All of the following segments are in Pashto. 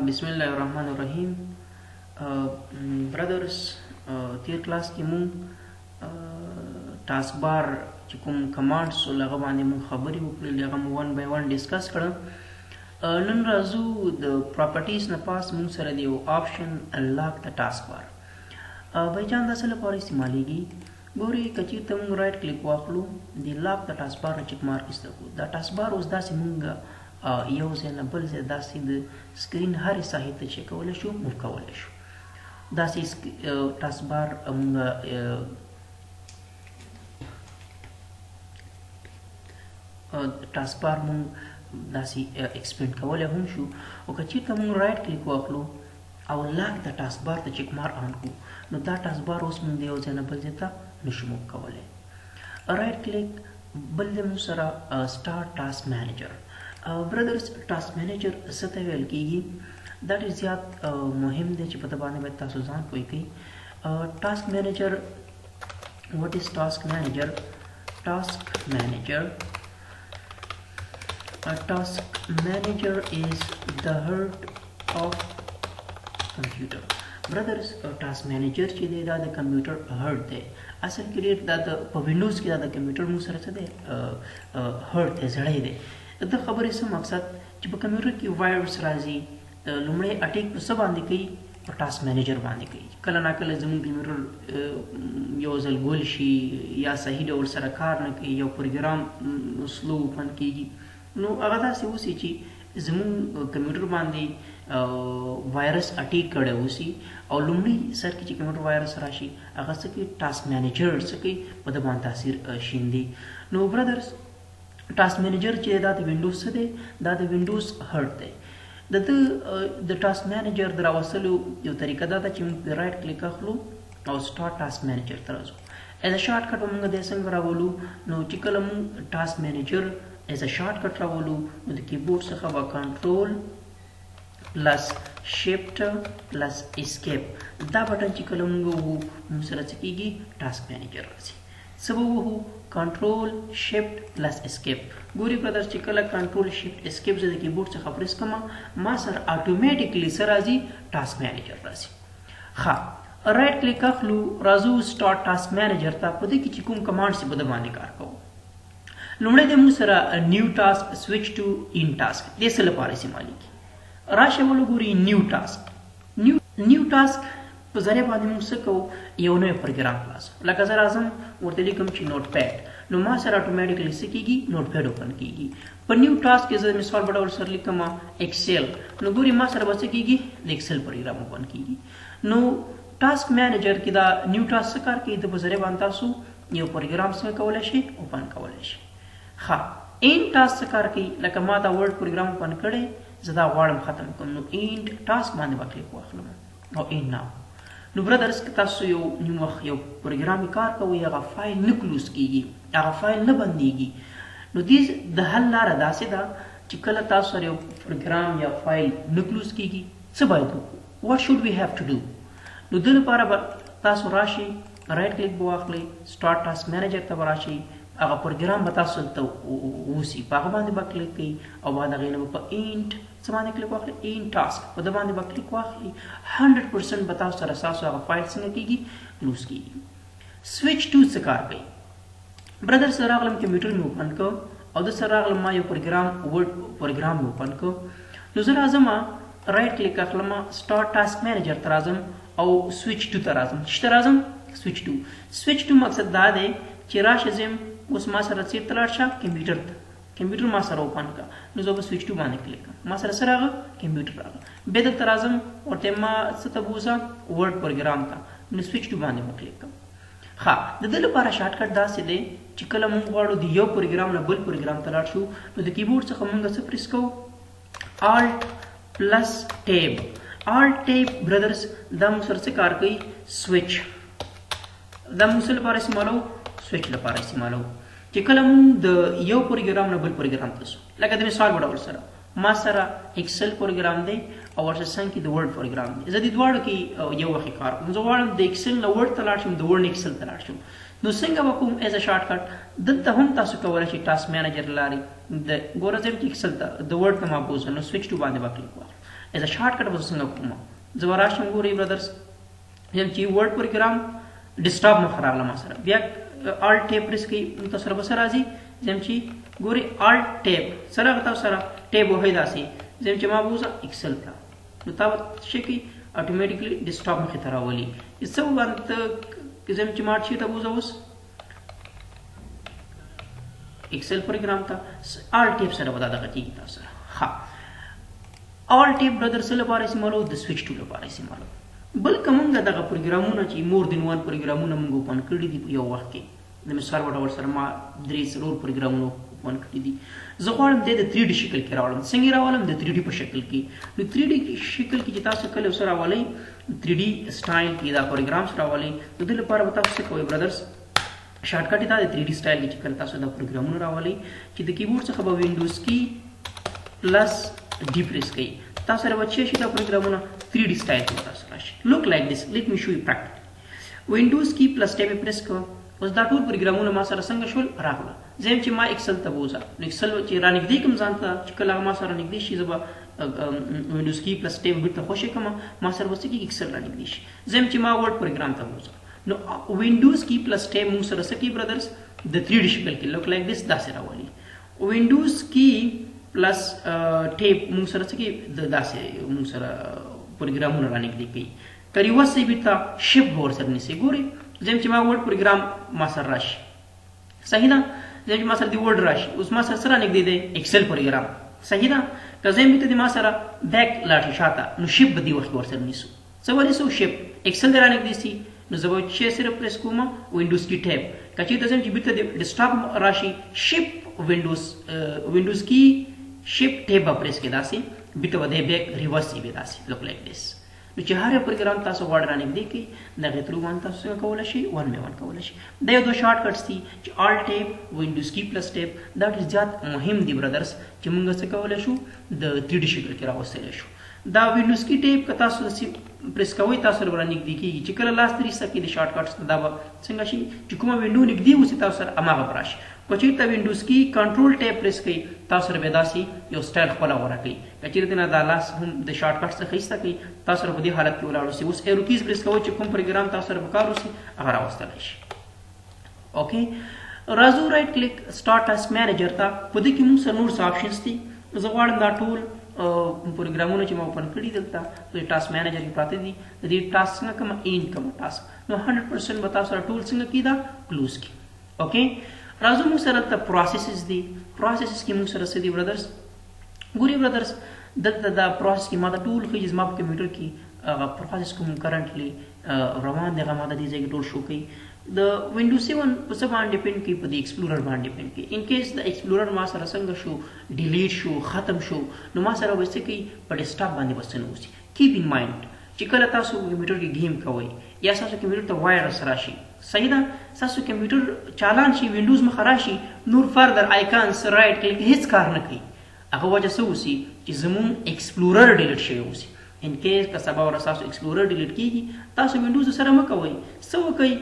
बिस्मिल्लाहिर्रहमानिर्रहीम। ब्रदर्स, तेर क्लास की मुंग टास्क बार چې کوم کمانډز لغه باندې مون خبرې وکړې لغه مون 1 by 1 ډیسکس کړم. نن راځو د پراپرټیز نه پاس مون سره دی یو آپشن لاک د ټاسک بار بای جان د اصل لپاره استعمالیږي. ګوري کچې ته مون رائټ کلیک واخلو د لاک د ټاسک بار چک مارک استکو دا ټاسک بار اوس داسې مونږ یو ځای نه بل ځای داسې د سکرین هر ساحې ته چې کولی شو موف کولی شو. داسې ټاسک بار مونږ ټاسک بار مونږ داسې ایکسپینډ کولی هم شو. او که چېرته مونږ رایټ کلیک واخلو او لاک د ټاسک بار ته چک مارک آن کړو نو دا ټاسک بار اوس مونږ د یو ځای نه بل ځای ته نشو موف کولی. رایټ کلیک بل د مونږ سره سټارټ ټاسک مینیجر. برادرز ټاسک مینیجر څه ته ویل کېږي دا ډېر زیات مهم دی چې په ده باندې باید تاسو ځان پوه کړئ. ټاسک مینیجر what is task manager? Task manager is the heart of computer. Brothers, task manager چې دی دا د کمپیوټر هارت دی. اصل کې دا د په وینډوز کې دا د کمپیوټر مو سره څه دی هارت دی، زړی دی. د خبرې څه مقصد چې په کمپیوټر کې وایرس راځي لومړی اټیک په څه باندې کوي؟ په ټاسک مینیجر باندې کوي. کله ناکله زموږ کمپیوټر یو ځل ګول شي یا صحیح ډول سره کار نه کوي، یو پروګرام سلو اوپن کېږي نو هغه داسې اوسي چې زموږ کمپیوټر باندې وایرس اټیک کړی اوسي او لومړی سر کې چې کمپیوټر وایرس راشي هغه څه کوي؟ ټاسک مینیجر څه کوي؟ په ده باندې تاثیر شیندي. نو برادرز ټاسک مینیجر چې دا د وینډوز څه دی؟ دا د وینډوز هارت دی. د ټاسک مینیجر د راوستلو یو طریقه دا ده چې موږ رایټ کلیک اخلو او سټارټ ټاسک مینیجر ته راځو. ایز ا شارټ کټ موږ د څنګه راولو نو چې کله موږ ټاسک مینیجر ایز ا شارټ کټ راولو نو د کیبورډ څخه به کنټرول پلس شفټ پلس اسکیپ دا بټن چې کله موږ ووهو موږ سره څه کېږي؟ ټاسک مینیجر راځي. څه به ووهو؟ کنټرول شفټ پلس اسکیپ. ګوري برادر چې کله کنټرول شفټ اسکیپ زه د کیبورډ څخه پریس کوم ما سره اتوماتیکلی څه راځي؟ ټاسک مینیجر راځي. ښه رایټ کلیک اخلو راځو سټارټ ټاسک مینیجر ته. په دې کې چې کوم کمانډ چې په ده باندې کار کوو لومړی د موږ سره نیو ټاسک سویچ ټو ان ټاسک دې څه لپاره استعمالیږي؟ راشه ولو ګوري نیو ټاسک په ذریعه باندې موږ څه کوو؟ یو نوی پروګرام خلاصو. لکه زه راځم ورته لیکم چې نوټ پیډ نو ما سره اتوماتیکلی څه کېږي؟ نوټ پیډ اوپن کېږي. په نیو ټاسک کې زه مثال په ډول سره لیکم ایکسل نو ګوري ما سره به څه کېږي؟ د ایکسل پروګرام اوپن کېږي. نو ټاسک مینیجر کې دا نیو ټاسک څه کار کوي؟ د په ذریعه باندې تاسو یو پروګرام څه کولی شئ؟ اوپن کولی شئ. ښه اینډ ټاسک څه کار کوي؟ لکه ما دا ورډ پروګرام اوپن کړی زه دا غواړم ختم کړم نو اینډ ټاسک باندې به کلیک واخلم او اینډ ناو. نو برادرز که تاسو یو نیم وخت یو پروګرامي کار کوئ هغه فایل نه کلوز کېږي، هغه فایل نه بندېږي نو دې د حل لاره داسې ده چې کله تاسو سره یو پروګرام یا فایل نه کلوز کېږي څه باید وکړو؟ واټ شوډ وي هیو ټو ډو؟ نو دې لپاره به تاسو راشئ رایټ کلیک به واخلئ سټارټ ټاسک مینیجر ته به راشئ هغه پروګرام به تاسو ته اوسي په هغه باندې به کلیک کوئ او بعد هغې نه به په اینډ څه باندې کلیک واخلئ؟ اینډ ټاسک په ده باندې به کلیک واخلئ 100% به تاسو سره ستاسو هغه فایل څنګه کېږي؟ کلوز کېږي. سویچ ټو څه کار کوي؟ برادر سره راغلم کمپیوټر مې اوپن کړ او د سره راغلم ما یو ورډ پروګرام مې اوپن کړ نو زه راځم رایټ کلیک اخلم سټارټ ټاسک مینیجر ته راځم او سویچ ټو ته راځم. چې ته راځم سویچ ټو مقصد دا دی چې راشه زم اوس ما سره چېرته لاړ شه؟ کمپیوټر ته. کمپیوټر ما سره اوپن کړه نو زه به سویچ ټو باندې کلیک کړم ما سره څه راغله؟ کمپیوټر راغله. بیا دلته راځم ورته ما څه ته بوځم؟ ورډ پروګرام ته نو سویچ ټو باندې به کلیک کړم. ښه د دې لپاره شارټ کټ داسې دی چې کله موږ غواړو د یو پروګرام نه بل پروګرام ته لاړ شو نو د کیبورډ څخه موږ څه پریس کوو؟ الټ پلس ټیب. الټ ټیب برادرز دا موږ سره څه کار کوي؟ سویچ. دا موږ څه لپاره استعمالوو؟ سویچ لپاره استعمالوو. چې کله موږ د یو پروګرام نه بل پروګرام ته ځو لکه د مثال په ډول سره ما سره ایکسل پروګرام دی او ورسره څنګ کې د ورډ پروګرام دی. زه دې دواړو کې یو وخت کار کوم. زه غواړم د ایکسل نه ورډ ته لاړ شم د ورډ نه ایکسل ته لاړ شم نو څنګه به کوم ایز ا شارټ کټ دلته هم تاسو کولی شئ ټاسک مینیجر لارې د ګوره زه چې ایکسل ته د ورډ ته ما بوځم نو سویچ ټو باندې به کلیک واخلم ایز ا شارټ کټ وسو څنګه کوم زه راشم ګوري برادرز یم چې ورډ پروګرام ډیسکټاپ مخ راغله ما سره بیا الټ ټیب پریس کوي تاسو سره بس راځي زم چې ګوري الټ ټیب سره تاسو سره ټیب وهي داسي زم چې ما بوزه ایکسل کا نو تاسو شي کی اتوماتیکلی ډیسکټاپ مخ ته راولي یسو باندې زم چې ما شي ته بوزه اوس ایکسل پروګرام ته الټ ټیب سره ودا دغه کیږي تاسو ها الټ ټیب برادر سره لپاره استعمالو د سویچ ټول لپاره استعمالو بل کومه دغه پروګرامونه چې مور دین وان پروګرامونه موږ اوپن کړی دي یو وخت کې د مثال وړ سره ما درې څلور پروګرامونه اوپن کړی دي زه غواړم د 3D شکل کې راوړم څنګه راولم د 3D په شکل کې نو 3D شکل کې چې تاسو کله سره راولئ 3D سټایل کې دا پروګرام سره راولئ نو د لپاره تاسو څه کوئ برادرز شارټ کټ دا د 3D سټایل کې کله تاسو دا پروګرامونه راولئ چې د کیبورډ څخه به وینډوز کی پلس ډی پریس کړئ تاسو سره بچی شي دا پروګرامونه 3D سټایل کې تاسو راشي لوک لایک دیس لیټ می شو یو پریکټیکلی وینډوز کی پلس ټیب پریس کوم اوس دا ټول پروګرامونه ما سره څنګه شول راغله زم چې ما ایکسل ته بوزا ایکسل چې رانګدې کوم ځان ته چې کله ما سره نګدې شي زبا وینډوز کی پلس ټیب بیت خوشی کوم ما سره وسه کې ایکسل رانګدې شي زم چې ما ورډ پروګرام ته بوزا نو وینډوز کی پلس ټیب مو سره سکی برادرز د 3D شکل کې لوک لایک دیس دا سره والی وینډوز کی پلس ټیب مو سره سکی د داسې مو سره پروګرامونه رانګدې کوي کری وسه بیت شپ ور سره نسی ګوري زم چې ما ورډ پروګرام ما سره راشي صحیح ده زم چې ما سره دی ورډ راشي اوس ما سره نګدې دی ایکسل پروګرام صحیح ده که زم بیت دی ما سره بیک لاټ شاته نو شپ بدی وخت ور سره نیسو څه ولې سو شپ ایکسل درانګدې سي نو زه به چې سره پریس کوم وینډوز کی ټیب کچې ته زم چې بیت دی ډیسکټاپ راشي شپ وینډوز کی شپ ټیب پریس کې داسي بیت و دی بیک ریورس وی داسي لوک لایک دیس نو چې هر پروګرام تاسو غواړئ رانګدې کی دغه تر وان تاسو کولای شي ون می ون کولای شي دا یو دوه شارټ کټس دي چې الټ ټیب وینډوز کی پلس ټیب دا ډیر زیات مهم دي برادرز چې موږ څه کولای شو د 3D شکل کې راوستل شو دا وینډوز کی ټیب که تاسو پریس کوئ تاسو ورنګدې کیږي چې کله لاس ترې سکه د شارټ کټس دا څنګه شي چې کومه وینډو نګدې وسی تاسو سره اماغه راشي کچې ته وینډوز کی کنټرول ټیب پریس کړئ تاسو سره به داسي یو سټایل خپل غوړه کړئ کچې ته نه دا لاس هم د شارټ کټ څخه ایسته کړئ تاسو سره په دې حالت کې ولاړ اوسئ اوس ایرو کیز پریس کوئ چې کوم پروګرام تاسو سره وکړ اوسئ هغه راوستل شي اوکې راځو رائټ کلیک سٹارټ ټاسک مینیجر ته په دې کې موږ سره نور آپشنز دي زه غواړم دا ټول پروګرامونه چې ما اوپن کړي دلته د ټاسک مینیجر کې پراته دي د دې ټاسک څنګه کوم کوم ټاسک نو 100% به تاسو سره ټول څنګه کیدا کلوز کی اوکې راځو موږ سره ته پروسیسز دي پروسیسز کې موږ سره سدي برادرز ګوري برادرز دلته دا پروسس کې ما دا ټول خو زما په کمپیوټر کې هغه پروسس کوم کرنټلی روان دی هغه ما د دې ځای کې ټول شو کوي د وینډوز 7 په څه باندې ډیپند کوي په د ایکسپلورر باندې ډیپند کوي ان کیس د ایکسپلورر ما سره څنګه شو ډیلیټ شو ختم شو نو ما سره وسه کوي په ډیسکټاپ باندې وسنه وسی کیپ ان مایند چې کله تاسو کمپیوټر کې گیم کوئ یا تاسو کمپیوټر ته وایرس راشي صحیح ده تاسو کمپیوټر چالان شي وینډوز مخ راشي نور فردر آیکانز رائټ کلیک هیڅ کار نه کوي هغه وجه څه وسی چې زمون ایکسپلورر ډیلیټ شي وسی ان کیس که سبا ور تاسو ایکسپلورر ډیلیټ کیږي تاسو وینډوز سره مکوئ څه وکئ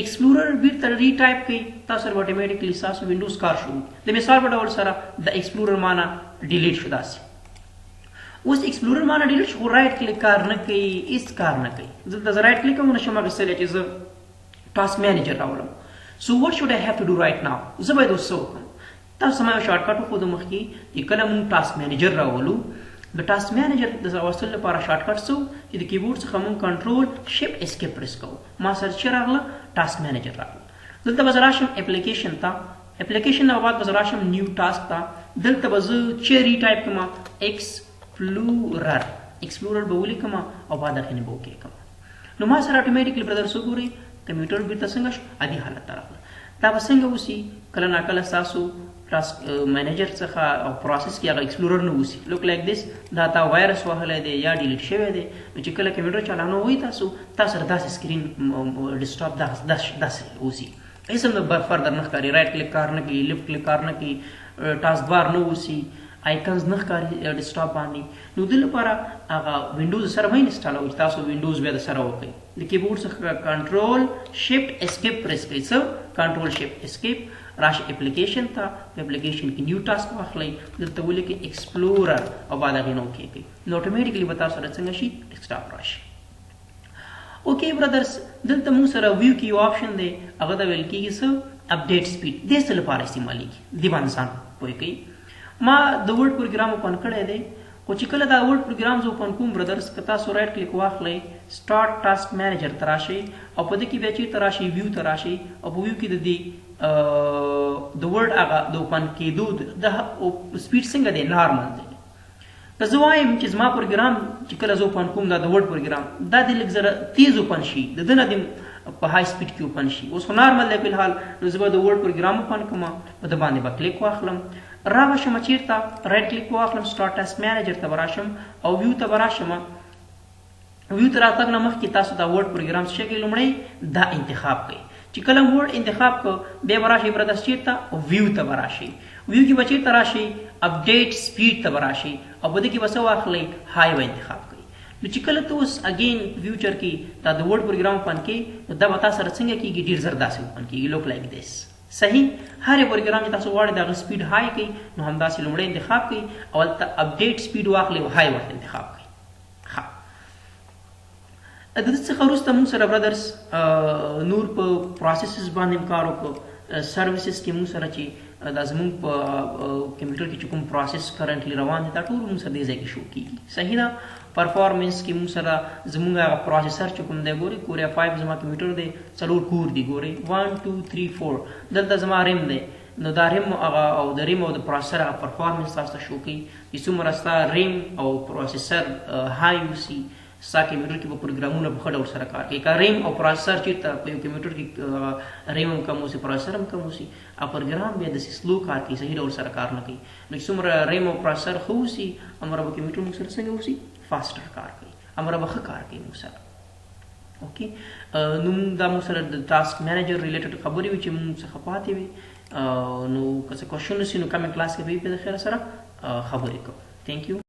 ایکسپلورر بیرته ریټایپ کړئ تاسو اتوماتیکلی تاسو وینډوز کار شروع د مثال په ډول سره د ایکسپلورر معنا ډیلیټ شو داسي اوس ایکسپلورر معنا ډیلیټ شو رائټ کلیک کار نه کوي هیڅ کار نه کوي زه د رائټ کلیک کوم نشم غوښتل چې زه ټاسک مینیجر راولم سو وات شود آی هاف ټو ډو رائټ ناو زه باید وسو کوم تاسو ما شارټ کټ خو د مخ کې چې کله مون ټاسک مینیجر راولو د ټاسک مینیجر د وصل لپاره شارټ کټ سو چې د کیبورډ څخه مون کنټرول شپ اسکیپ پریس کوو ما سرچ راغله ټاسک مینیجر راغله دلته به راشم اپلیکیشن ته اپلیکیشن نه بعد به راشم نیو ټاسک ته دلته به زه چې ریټایپ کوم ایکسپلورر به ولیکم او بعد اخینه به وکې کوم نو ما سره اتوماتیکلی برادر سو ګوري کمپیوټر بیرته څنګه شو عادي حالت ته راغله دا به څنګه وسی کله ناکله تاسو ټاسک مینیجر څخه او پروسس کې هغه ایکسپلورر نه وسی لوک لایک دیس دا تا وایرس وهله دی یا ډیلیټ شوی دی چې کله کمپیوټر چالانو وي تاسو داسې سکرین ډیسکټاپ داسې وسی هیڅ هم فردر نه ښکاري رائټ کلیک کار نه کوي لیفټ کلیک کار نه کوي ټاسک بار نه وسی آیکنز نه ښکاري ډیسکټاپ باندې نو د لپاره هغه وینډوز سره مې انسټال او تاسو وینډوز به سره وکړئ د کیبورډ څخه کنټرول شفټ اسکیپ پریس کړئ څه کنټرول شفټ اسکیپ راشه اپلیکیشن ته په اپلیکیشن کې نیو ټاسک واخلئ دلته ولیکئ ایکسپلورر او بعد هغې نه اوکې کوئ نو اټومیټیکلی به تاسو سره څنګه شي ډیسکټاپ راشي اوکې برادرز دلته موږ سره ویو کې یو آپشن دی هغه ته ویل کېږي څه اپډیټ سپیډ دې څه لپاره استعمالیږي دې باندې ځان پوه کوئ ما د ورډ پروګرام اوپن کړی دی خو چې کله دا ورډ پروګرام زه اوپن کوم برادرز که تاسو رایټ کلیک واخلئ سټارټ ټاسک مینیجر ته راشئ او په دې کې بیا چېرته راشئ ویو ته راشئ او په ویو کې د دې د ورډ هغه د اوپن کېدو د سپیډ څنګه دی نارمل دی که زه وایم چې زما پروګرام چې کله زه اوپن کوم دا د ورډ پروګرام دا دې لږ زره تیز اوپن شي د ده نه دې په های سپیډ کې اوپن شي اوس خو نارمل دی فلحال نو زه به د ورډ پروګرام اوپن کړم په ده باندې به کلیک واخلم را به شم چېرته رایټ کلیک واخلم سټارټ ټاسک مینیجر ته به راشم او ویو ته به راشم ویو ته راتګ نه مخکې تاسو دا ورډ پروګرام څه کوئ لومړی دا انتخاب کوئ چې کله ورډ انتخاب کړو بیا به راشئ برادرز چېرته ویو ته به راشئ ویو کې به چېرته راشئ اپډیټ سپیډ ته به راشئ او په دې کې به څه واخلئ های به انتخاب کوئ نو چې کله ته اوس اګین فیوچر کې دا د ورډ پروګرام اوپن کړې نو دا به تا سره څنګه کېږي ډېر زر داسې اوپن کېږي لوک لایک دیس صحیح هر پروګرام چې تاسو غواړئ د هغه سپیډ های کوئ نو همداسې لومړی انتخاب کوئ او هلته اپډیټ سپیډ واخلئ او های ورته انتخاب کوئ ښه د دې څخه وروسته موږ سره برادرز نور په پروسیسز باندې هم کار وکړو سروسز کې موږ سره چې دا زموږ په کمپیوټر کې چې کوم پروسیس کرنټلی روان دی دا ټول موږ سره دې ځای کې شو کېږي صحیح ده پرفارمنس کې موږ سره زموږ هغه پروسیسر چې کوم دی ګورئ کوریا 5 زما کمپیوټر دی 4 کور دی ګورئ 1 2 3 4 دلته زما ریم دی نو دا ریم هغه او د ریم او د پروسیسر هغه پرفارمنس تاسو ته شو کوي چې څومره ستا ریم او پروسیسر های وسي ستا کمپیوټر کې به پروګرامونه په ښه ډول سره کار کوي که ریم او پروسیسر چېرته په یو کمپیوټر کې ریم هم کم اوسي پروسیسر هم کم اوسي او پروګرام بیا داسې سلو کار کوي صحیح ډول سره کار نه کوي نو چې څومره ریم او پروسیسر ښه اوسي همره به کمپیوټر موږ سره څنګه اوسي فاسټر کار کوي همره به ښه کار کوي موږ سره اوکې نو دا موږ سره د ټاسک مینیجر ریلیټډ خبرې وي چې موږ څخه پاتې وي نو که څه کوشچن وسي نو کمنټ کلاس کې به یې په خیر سره خبرې کوو تھینک یو